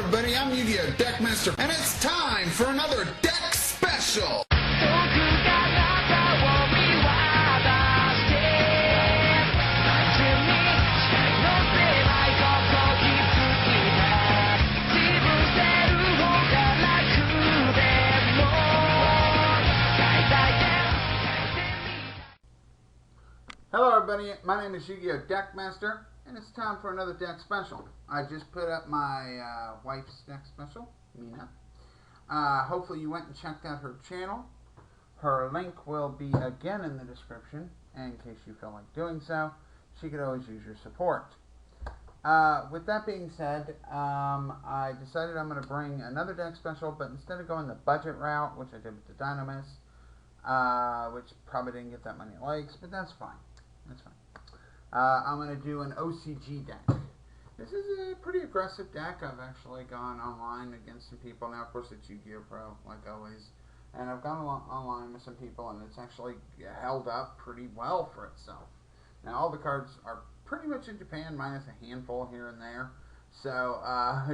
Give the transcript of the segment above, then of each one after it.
everybody, I'm Yu-Gi-Oh! Deckmaster, and it's time for another deck special! Hello everybody, my name is Yu-Gi-Oh! Deckmaster, and it's time for another deck special. I just put up my wife's deck special, Mina. Hopefully you went and checked out her channel. Her link will be again in the description, and in case you feel like doing so. She could always use your support. With that being said, I decided I'm going to bring another deck special, but instead of going the budget route, which I did with the dinomist, which probably didn't get that many likes, but that's fine. That's fine. I'm going to do an OCG deck. This is a pretty aggressive deck. I've actually gone online against some people. Now, of course, it's Yu-Gi-Oh! Pro, like always. And I've gone online with some people, and it's actually held up pretty well for itself. Now, all the cards are pretty much in Japan, minus a handful here and there. So,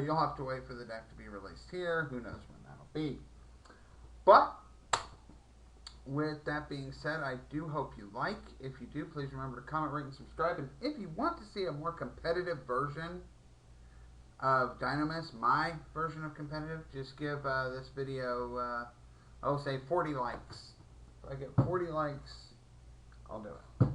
you'll have to wait for the deck to be released here. Who knows when that'll be. But with that being said, I do hope you like. If you do, please remember to comment, rate, and subscribe. And if you want to see a more competitive version of Dinomist, my version of competitive, just give this video, say 40 likes. If I get 40 likes, I'll do it.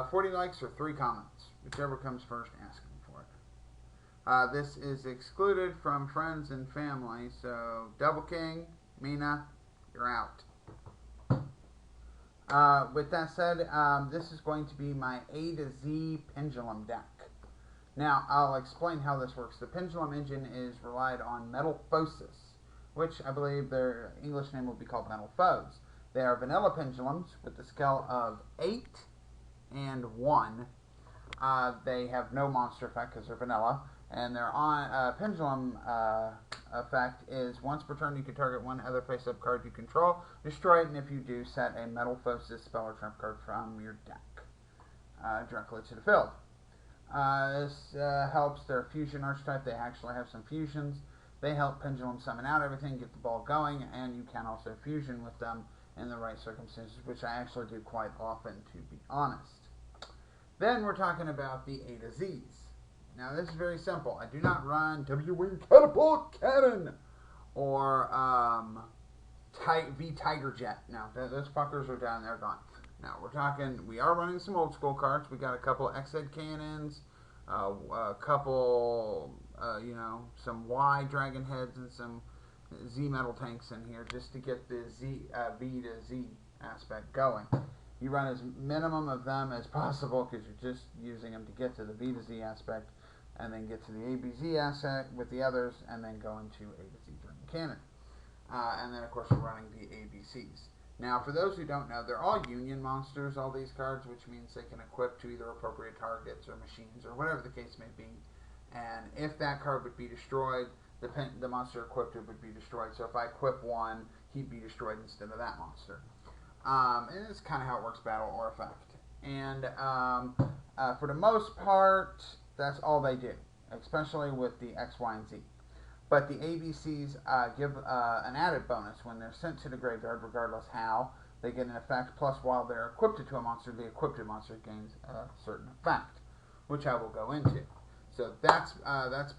40 likes or 3 comments, whichever comes first asking for it. This is excluded from friends and family, so Double King, Mina, you're out. With that said, this is going to be my A to Z Pendulum deck. Now, I'll explain how this works. The Pendulum engine is relied on Metal Phocis, which I believe their English name will be called Metal Foes. They are vanilla pendulums with a scale of 8 and 1. They have no monster effect because they're vanilla. And their pendulum effect is once per turn you can target one other face-up card you control, destroy it, and if you do, set a Metal Phocis spell or trump card from your deck directly to the field. This helps their fusion archetype. They actually have some fusions. They help pendulum summon out everything, get the ball going, and you can also fusion with them in the right circumstances, which I actually do quite often, to be honest. Then we're talking about the A to Z's. Now, this is very simple. I do not run W-Wing Catapult Cannon or Tiger Jet. Now, those fuckers are down there gone. Now, we are running some old school cards. We got a couple XYZ Cannons, a couple, some Y Dragon Heads and some Z Metal Tanks in here just to get the V to Z aspect going. You run as minimum of them as possible because you're just using them to get to the V to Z aspect, and then get to the ABZ aspect with the others, and then go into A to Z Dragon Cannon. And then, of course, we're running the ABCs. Now, for those who don't know, they're all Union monsters, all these cards, which means they can equip to either appropriate targets or machines or whatever the case may be. And if that card would be destroyed, the monster equipped it would be destroyed. So if I equip one, he'd be destroyed instead of that monster. And it's kind of how it works, battle or effect. And for the most part, that's all they do, especially with the X, Y, and Z. But the ABCs give an added bonus when they're sent to the graveyard, regardless how. They get an effect, plus while they're equipped to a monster, the equipped monster gains a certain effect, which I will go into. So that's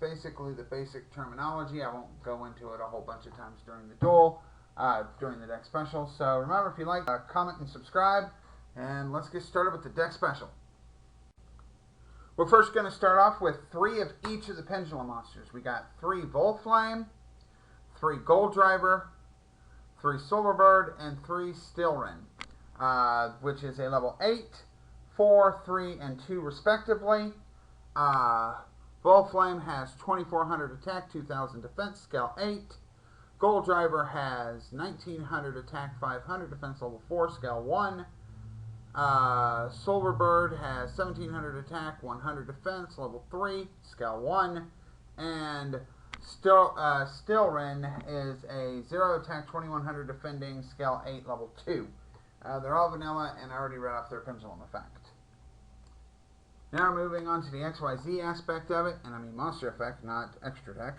basically the basic terminology. I won't go into it a whole bunch of times during the duel, during the deck special. So remember, if you like, comment and subscribe, and let's get started with the deck special. We're first going to start off with 3 of each of the Pendulum Monsters. We got 3 Voltflame, 3 Gold Driver, 3 Silverbird, and 3 Steelren, which is a level 8, 4, 3, and 2 respectively. Voltflame has 2,400 attack, 2,000 defense, scale 8. Gold Driver has 1,900 attack, 500 defense, level 4, scale 1. Silverbird has 1,700 attack, 100 defense, level 3, scale 1, and Steelren is a 0 attack, 2,100 defending, scale 8, level 2. They're all vanilla, and I already read off their pendulum effect. Now we're moving on to the XYZ aspect of it, and I mean monster effect, not extra deck.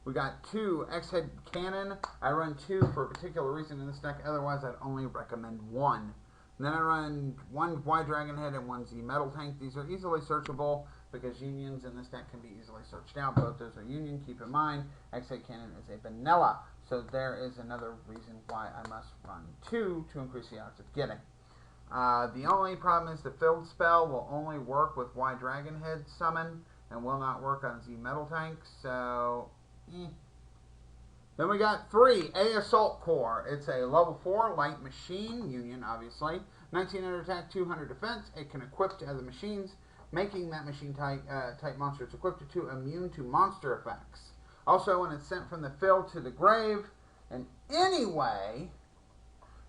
We got 2 X-Head Cannon. I run 2 for a particular reason in this deck, otherwise I'd only recommend 1. And then I run 1 Y Dragon Head and 1 Z Metal Tank. These are easily searchable because unions in this deck can be easily searched out. Both those are union. Keep in mind, X-Head Cannon is a vanilla, so there is another reason why I must run 2 to increase the odds of getting. The only problem is the filled spell will only work with Y Dragon Head summon and will not work on Z Metal Tank, so Then we got 3 A Assault Core. It's a level 4 light machine, union obviously, 1900 attack, 200 defense. It can equip to other machines, making that machine type monster it's equipped to immune to monster effects. Also, when it's sent from the field to the grave, in any way,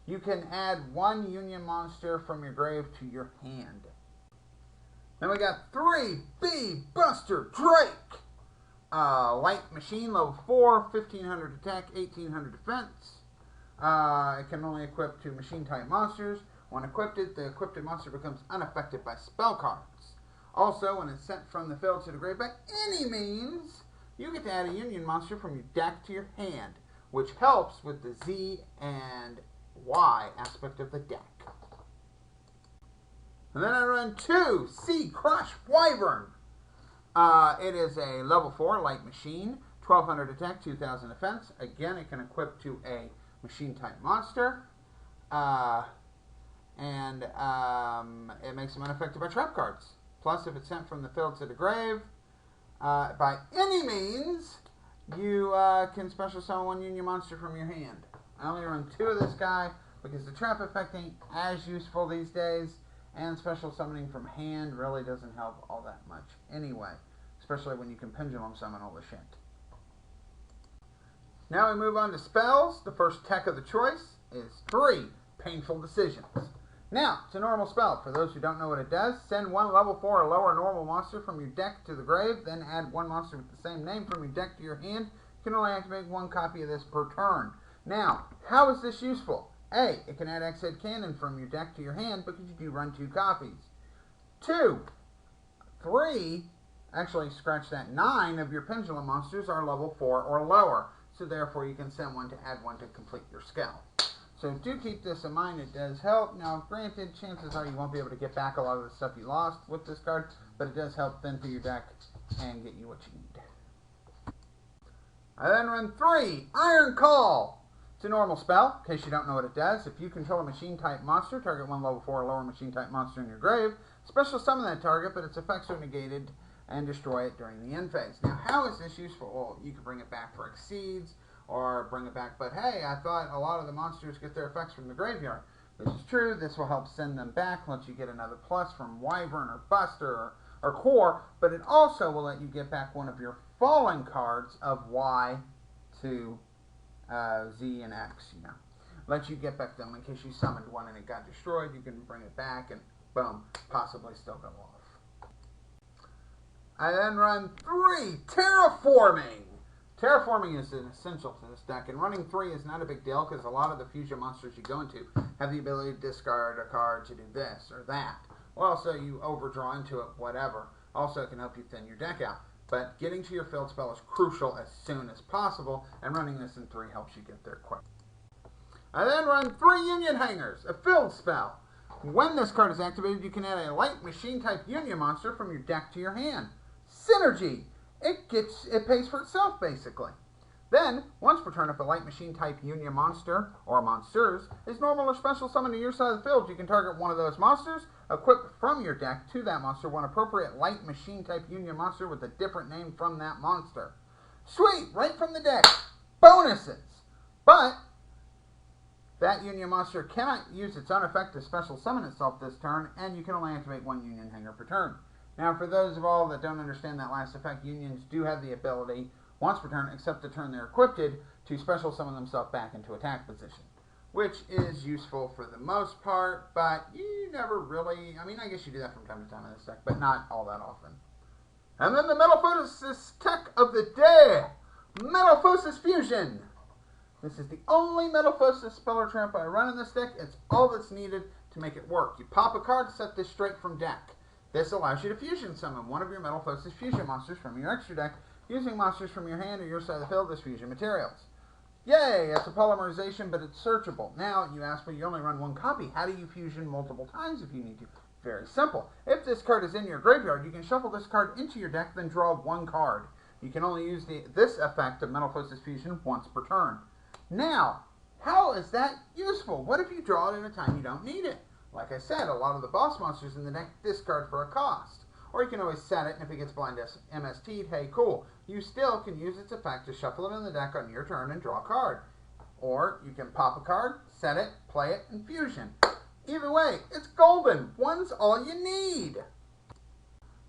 you can add 1 union monster from your grave to your hand. Then we got 3 B Buster Drake. Light machine, level 4, 1500 attack, 1800 defense. It can only equip to machine type monsters. When equipped, the equipped monster becomes unaffected by spell cards. Also, when it's sent from the field to the grave by any means, you get to add a union monster from your deck to your hand, which helps with the Z and Y aspect of the deck. And then I run 2 Sea Crush Wyvern. It is a level 4 light machine, 1200 attack, 2000 defense. Again, it can equip to a machine type monster. It makes them unaffected by trap cards. Plus, if it's sent from the field to the grave, by any means, you can special summon 1 union monster from your hand. I only run 2 of this guy because the trap effect ain't as useful these days, and special summoning from hand really doesn't help all that much anyway, especially when you can pendulum summon all the shit. Now we move on to spells. The first tech of the choice is 3 Painful Decisions. Now, it's a normal spell. For those who don't know what it does, send 1 level 4 or lower normal monster from your deck to the grave, then add 1 monster with the same name from your deck to your hand. You can only activate 1 copy of this per turn. Now, how is this useful? A, it can add X-Head Cannon from your deck to your hand because you do run 2 copies. 2, 3, actually scratch that, 9 of your Pendulum Monsters are level 4 or lower. So therefore you can send 1 to add 1 to complete your spell. So do keep this in mind, it does help. Now granted, chances are you won't be able to get back a lot of the stuff you lost with this card, but it does help thin through your deck and get you what you need. I then run 3 Iron Call. It's a normal spell, in case you don't know what it does. If you control a machine-type monster, target 1 level 4 or lower machine-type monster in your grave, special summon that target, but its effects are negated, and destroy it during the end phase. Now, how is this useful? Well, you can bring it back for Exceeds, or bring it back, but hey, I thought a lot of the monsters get their effects from the graveyard. This is true. This will help send them back, let you get another plus from Wyvern or Buster or Core, but it also will let you get back 1 of your fallen cards of Y to Z and X, you know. Let you get back them in case you summoned 1 and it got destroyed. You can bring it back and boom, possibly still go off. I then run 3 Terraforming. Terraforming is an essential to this deck, and running 3 is not a big deal because a lot of the fusion monsters you go into have the ability to discard a card to do this or that. Well, so you overdraw into it, whatever. Also, it can help you thin your deck out. But getting to your field spell is crucial as soon as possible, and running this in 3 helps you get there quick. I then run 3 Union Hangers, a field spell. When this card is activated, you can add a light machine-type Union monster from your deck to your hand. Synergy! It pays for itself, basically. Then, once per turn, if a light machine-type Union monster, or monsters, is normal or special summoned to your side of the field, you can target 1 of those monsters, equip from your deck to that monster 1 appropriate light machine-type Union monster with a different name from that monster. Sweet! Right from the deck. Bonuses! But that Union monster cannot use its own effect to special summon itself this turn, and you can only activate 1 Union Hanger per turn. Now, for those of all that don't understand that last effect, Unions do have the ability, once per turn, except the turn they're equipped, to special summon themselves back into attack position, which is useful for the most part, but you never really, I mean, I guess you do that from time to time in this deck, but not all that often. And then the Phocis tech of the day, Phocis Fusion. This is the only Phocis spell or trap I run in this deck. It's all that's needed to make it work. You pop a card, set this straight from deck. This allows you to fusion summon one of your Metal Phocis fusion monsters from your extra deck using monsters from your hand or your side of the field as fusion materials. Yay! It's a polymerization, but it's searchable. Now, you ask, well, you only run one copy. How do you fusion multiple times if you need to? Very simple. If this card is in your graveyard, you can shuffle this card into your deck, then draw one card. You can only use this effect of Metal Phocis Fusion once per turn. Now, how is that useful? What if you draw it at a time you don't need it? Like I said, a lot of the boss monsters in the deck discard for a cost. Or you can always set it, and if it gets blind MST'd, hey, cool. You still can use its effect to shuffle it in the deck on your turn and draw a card. Or you can pop a card, set it, play it, and fusion. Either way, it's golden. One's all you need.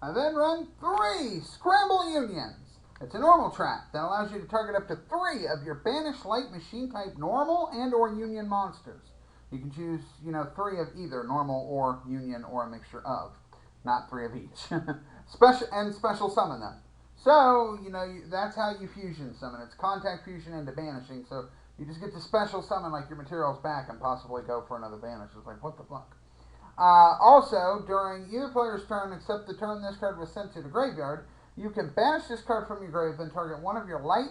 I then run 3 Scramble Unions. It's a normal trap that allows you to target up to 3 of your banished light machine type normal and or union monsters. You can choose, 3 of either normal or union or a mixture of. Not 3 of each. Special summon them. So, that's how you fusion summon. It's contact fusion into banishing, so you just get to special summon like your materials back and possibly go for another banish. It's like, what the fuck? Also, during either player's turn except the turn this card was sent to the graveyard, you can banish this card from your grave and target one of your light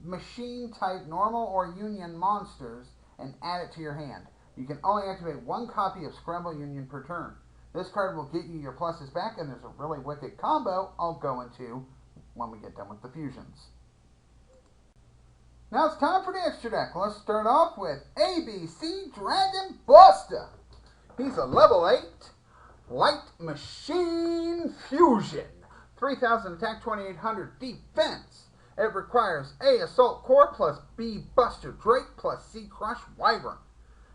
machine type normal or union monsters and add it to your hand. You can only activate 1 copy of Scramble Union per turn. This card will get you your pluses back, and there's a really wicked combo I'll go into when we get done with the fusions. Now it's time for the extra deck. Let's start off with XYZ Dragon Buster. He's a level 8 light machine fusion. 3,000 attack, 2,800 defense. It requires A Assault Core plus B Buster Drake plus C Crush Wyvern.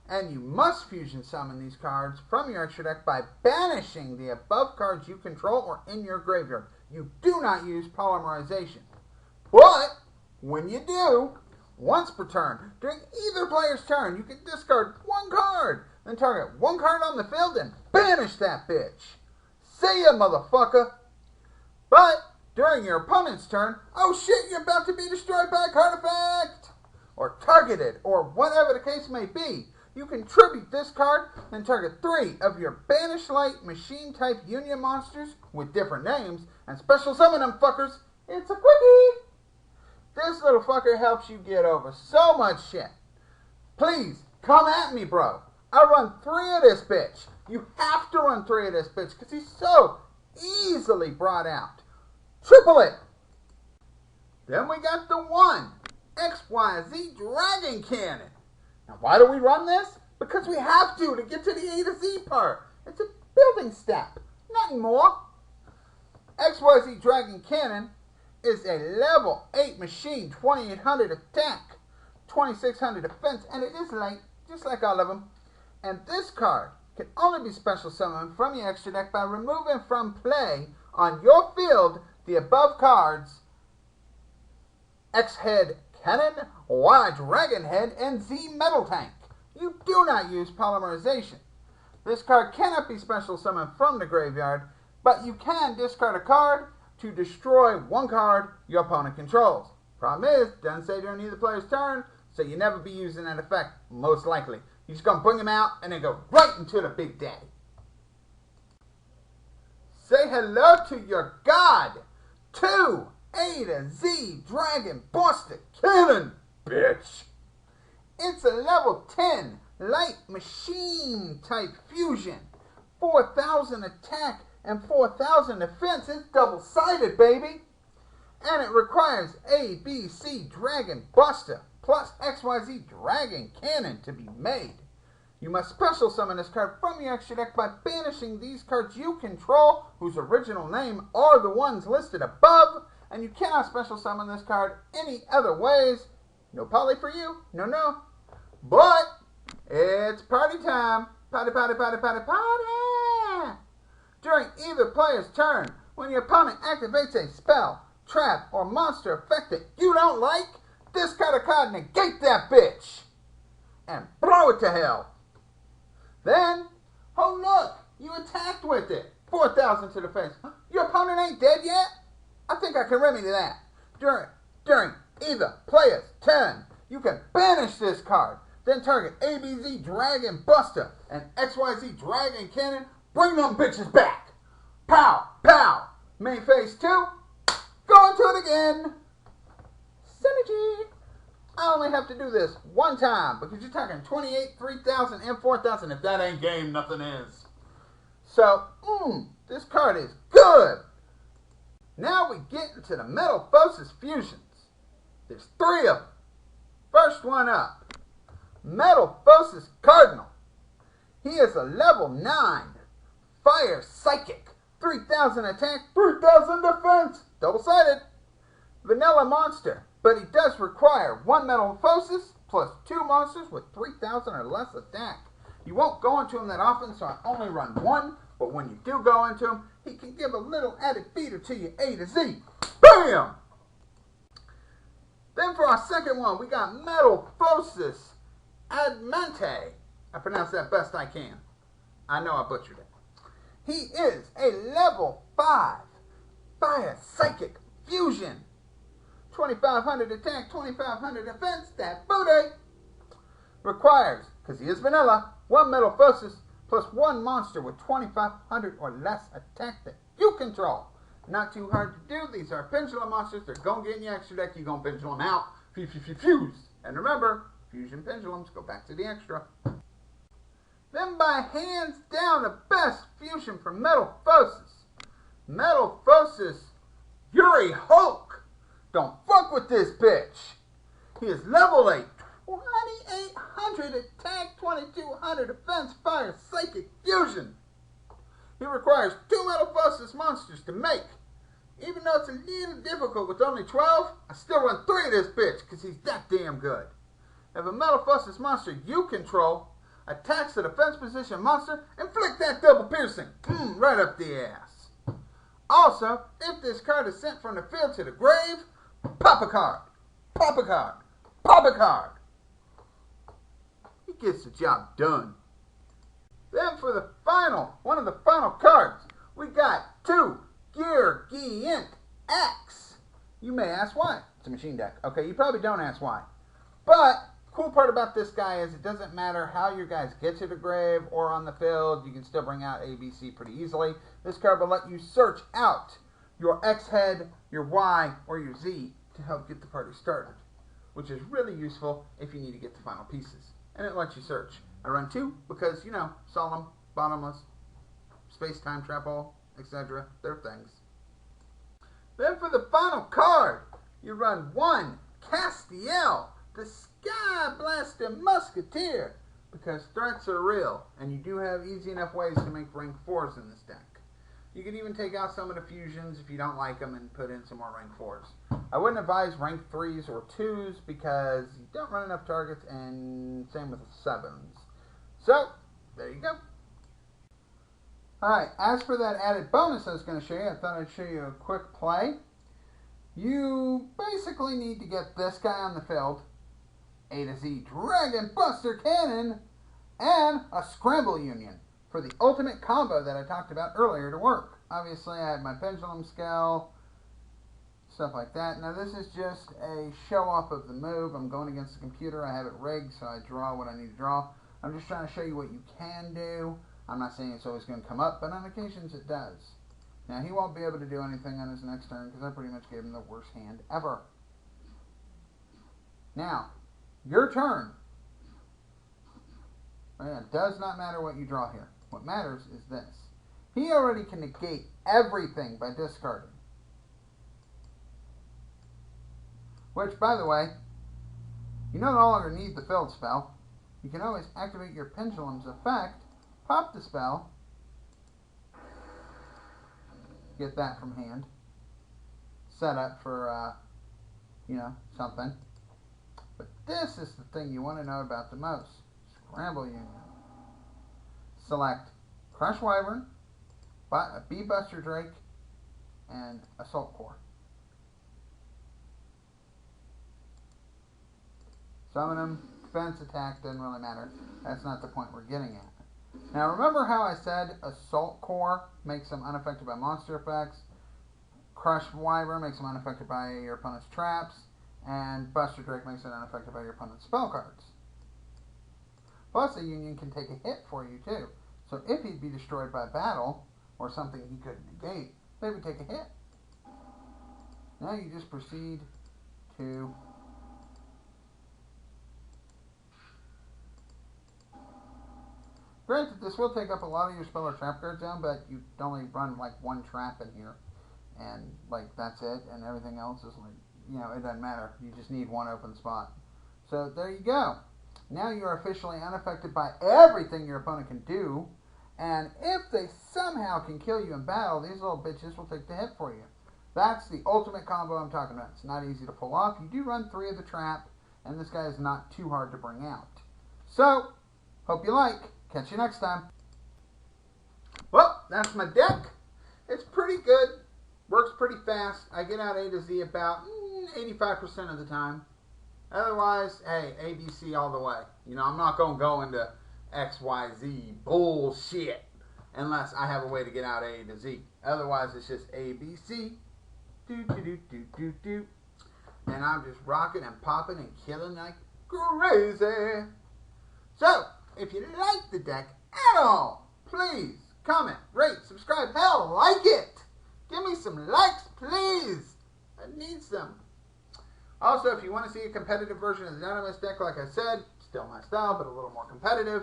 And you must fusion summon these cards from your extra deck by banishing the above cards you control or in your graveyard. You do not use polymerization. But when you do, once per turn, during either player's turn, you can discard 1 card, then target 1 card on the field and banish that bitch. See ya, motherfucker. But during your opponent's turn, oh shit, you're about to be destroyed by a card effect, or targeted, or whatever the case may be. You can tribute this card, then target 3 of your banished light machine type union monsters with different names, and special summon them fuckers. It's a quickie. This little fucker helps you get over so much shit. Please, come at me, bro. I run 3 of this bitch. You have to run 3 of this bitch, because he's so easily brought out. Triple it. Then we got the 1 XYZ Dragon Cannon. Now, why do we run this? Because we have to get to the A to Z part. It's a building step, nothing more. XYZ Dragon Cannon is a level 8 machine, 2,800 attack, 2,600 defense, and it is light, just like all of them. And this card can only be special summoned from your extra deck by removing from play on your field the above cards X-Head Cannon, Y Dragon Head, and Z Metal Tank. You do not use polymerization. This card cannot be special summoned from the graveyard, but you can discard a card to destroy 1 card your opponent controls. Problem is, doesn't say during either player's turn, so you never be using that effect, most likely. You're just going to bring them out and then go right into the Big Daddy. Say hello to your god. 2 A to Z Dragon Buster Cannon, bitch. It's a level 10 light machine type fusion. 4,000 attack and 4,000 defense. It's double-sided, baby. And it requires ABC Dragon Buster plus XYZ Dragon Cannon to be made. You must special summon this card from your extra deck by banishing these cards you control, whose original name are the ones listed above, and you cannot special summon this card any other ways. No poly for you, no. But it's party time. Party, party, party, party, party. During either player's turn, when your opponent activates a spell, trap, or monster effect that you don't like, discard a card and negate that bitch. And throw it to hell. Then, oh look, you attacked with it. 4,000 to the face. Your opponent ain't dead yet? I think I can remedy that. During either player's turn, you can banish this card. Then target ABC Dragon Buster and XYZ Dragon Cannon. Bring them bitches back. Pow! Pow! Main phase 2. Go into it again. Synergy. I only have to do this one time because you're talking 28, 3,000, and 4,000. If that ain't game, nothing is. So, this card is good. Now we get into the Metal Phocis fusions. There's 3 of them. First one up, Metal Phocis Cardinal. He is a level 9 Fire Psychic. 3,000 attack, 3,000 defense. Double-sided. Vanilla monster. But he does require 1 Metal Phocis plus 2 monsters with 3,000 or less attack. You won't go into him that often, so I only run 1. But when you do go into him, he can give a little added feeder to your A to Z. BAM! Then for our second one, we got Metal Phocis Adamante. I pronounced that best I can. I know I butchered it. He is a level 5 Fire Psychic Fusion. 2,500 attack, 2,500 defense, that booty. Requires, because he is vanilla, 1 Metal Phocis plus 1 monster with 2,500 or less attack that you control. Not too hard to do. These are Pendulum Monsters. They're going to get in your extra deck. You're going to pendulum out. Fuse. And remember, fusion pendulums go back to the extra. Then by hands down, the best fusion for Metal Phocis. Metal Phocis Yuri Hulk. Don't fuck with this bitch. He is level 8. 2,800 attack, 2,200 defense, fire, psychic fusion. He requires 2 Metal Phocis monsters to make. Even though it's a little difficult with only 12, I still run 3 of this bitch because he's that damn good. If a Metal Phocis monster you control attacks the defense position monster, inflict that double piercing. Right up the ass. Also, if this card is sent from the field to the grave, pop a card. Pop a card. Pop a card. He gets the job done. Then for the final, one of the final cards, we got 2 Gear Giant X. You may ask why. It's a machine deck. Okay, you probably don't ask why. But, cool part about this guy is it doesn't matter how your guys get to the grave or on the field, you can still bring out A, B, C pretty easily. This card will let you search out your X head, your Y, or your Z to help get the party started, which is really useful if you need to get the final pieces. And it lets you search. I run 2 because, you know, solemn, bottomless, space-time travel, etc. They're things. Then for the final card, you run 1 Castiel, the Sky Blaster Musketeer, because threats are real, and you do have easy enough ways to make rank 4s in this deck. You can even take out some of the fusions if you don't like them and put in some more rank 4s. I wouldn't advise rank 3s or 2s because you don't run enough targets, and same with the 7s. So, there you go. Alright, as for that added bonus I was going to show you, I thought I'd show you a quick play. You basically need to get this guy on the field, A to Z Dragon Cannon, and a Scramble Union for the ultimate combo that I talked about earlier to work. Obviously, I have my Pendulum Scale, stuff like that. Now, this is just a show-off of the move. I'm going against the computer. I have it rigged, so I draw what I need to draw. I'm just trying to show you what you can do. I'm not saying it's always going to come up, but on occasions it does. Now, he won't be able to do anything on his next turn because I pretty much gave him the worst hand ever. Now, your turn. It does not matter what you draw here. What matters is this. He already can negate everything by discarding. Which, by the way, you no longer need the filled spell. You can always activate your Pendulum's effect, pop the spell, get that from hand, set up for, something. But this is the thing you want to know about the most. Scramble Union. Select Crush Wyvern, Bee Buster Drake, and Assault Core. Summon them, defense, attack, doesn't really matter. That's not the point we're getting at. Now remember how I said Assault Core makes them unaffected by monster effects, Crush Wyvern makes them unaffected by your opponent's traps, and Buster Drake makes it unaffected by your opponent's spell cards. Plus, a Union can take a hit for you too. So if he'd be destroyed by battle, or something he couldn't negate, they would take a hit. Now you just proceed to granted, this will take up a lot of your spell or trap card zone, but you only run like one trap in here, and like that's it, and everything else is like, you know, it doesn't matter. You just need one open spot. So there you go. Now you are officially unaffected by everything your opponent can do, and if they somehow can kill you in battle, these little bitches will take the hit for you. That's the ultimate combo I'm talking about. It's not easy to pull off. You do run 3 of the trap, and this guy is not too hard to bring out. So, hope you like. Catch you next time. Well, that's my deck. It's pretty good. Works pretty fast. I get out A to Z about 85% of the time. Otherwise, hey, ABC all the way. You know, I'm not going to go into XYZ bullshit unless I have a way to get out A to Z. Otherwise, it's just ABC. Do. And I'm just rocking and popping and killing like crazy. So, if you like the deck at all, please comment, rate, subscribe, hell, like it. Give me some likes, please. I need some. Also, if you want to see a competitive version of the dinomist deck, like I said, still my style, but a little more competitive,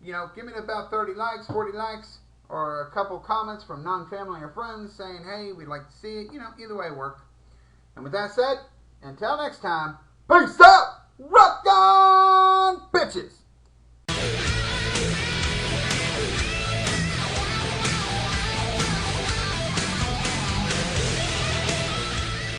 you know, give me about 30 likes, 40 likes, or a couple comments from non-family or friends saying, hey, we'd like to see it. You know, either way work. And with that said, until next time, peace out, rock!